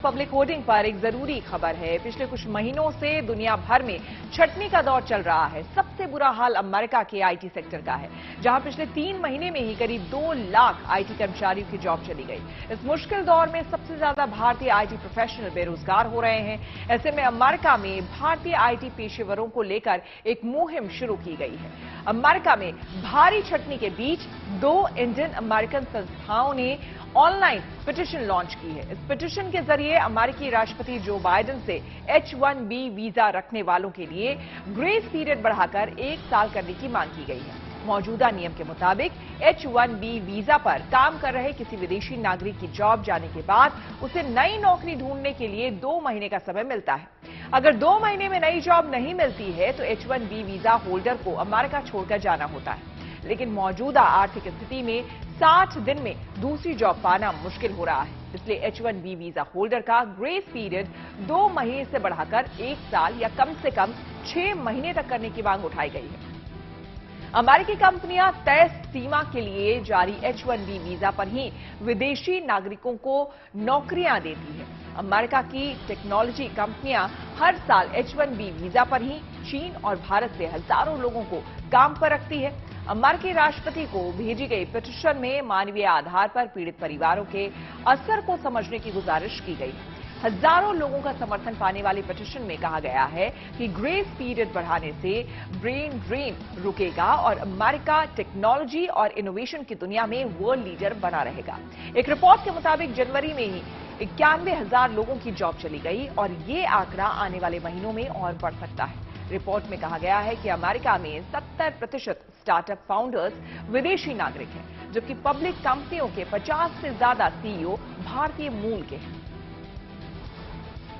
Public hoarding पर एक जरूरी खबर है। पिछले कुछ महीनों से दुनिया भर में छटनी का दौर चल रहा है। सबसे बुरा हाल अमेरिका के आईटी सेक्टर का है, जहां पिछले 3 महीने में ही करीब 2 लाख आईटी कर्मचारियों की जॉब चली गई। इस मुश्किल दौर में सबसे ज्यादा भारतीय आईटी प्रोफेशनल बेरोजगार हो रहे हैं। ऐसे में अमेरिका में भारतीय आईटी पेशेवरों को लेकर एक मुहिम शुरू की गई है। अमेरिका में भारी छटनी के बीच 2 इंडियन अमेरिकन संस्थाओं ने ऑनलाइन पिटीशन लॉन्च की है। इस पिटीशन के जरिए अमेरिकी राष्ट्रपति जो बाइडेन से H-1B वीजा रखने वालों के लिए ग्रेस पीरियड बढ़ाकर 1 साल करने की मांग की गई है। मौजूदा नियम के मुताबिक H-1B वीजा पर काम कर रहे किसी विदेशी नागरिक की जॉब जाने के बाद उसे नई नौकरी ढूंढने के लिए 2 महीने का समय मिलता है। अगर 2 महीने में नई जॉब नहीं मिलती है तो H-1B वीजा होल्डर को अमेरिका छोड़कर जाना होता है। लेकिन मौजूदा आर्थिक स्थिति में 60 दिन में दूसरी जॉब पाना मुश्किल हो रहा है। इसलिए H-1B वीजा होल्डर का ग्रेस पीरियड 2 महीने से बढ़ाकर 1 साल या कम से कम 6 महीने तक करने की मांग उठाई गई है। अमेरिकी कंपनियां तय सीमा के लिए जारी H-1B वीजा पर ही विदेशी नागरिकों को नौकरियां देती है। अमेरिका की टेक्नोलॉजी कंपनियां हर साल H-1B वीजा पर ही चीन और भारत से हजारों लोगों को काम पर रखती है। अमेरिकी राष्ट्रपति को भेजी गई पिटीशन में मानवीय आधार पर पीड़ित परिवारों के असर को समझने की गुजारिश की गई है। हजारों लोगों का समर्थन पाने वाली पिटीशन में कहा गया है कि ग्रेस पीरियड बढ़ाने से ब्रेन ड्रेन रुकेगा और अमेरिका टेक्नोलॉजी और इनोवेशन की दुनिया में वर्ल्ड लीडर बना रहेगा। एक रिपोर्ट के मुताबिक जनवरी में ही 91,000 लोगों की जॉब चली गई और ये आंकड़ा आने वाले महीनों में और बढ़ सकता है। रिपोर्ट में कहा गया है कि अमेरिका में 70% स्टार्टअप फाउंडर्स विदेशी नागरिक हैं, जबकि पब्लिक कंपनियों के 50 से ज्यादा CEO भारतीय मूल के हैं।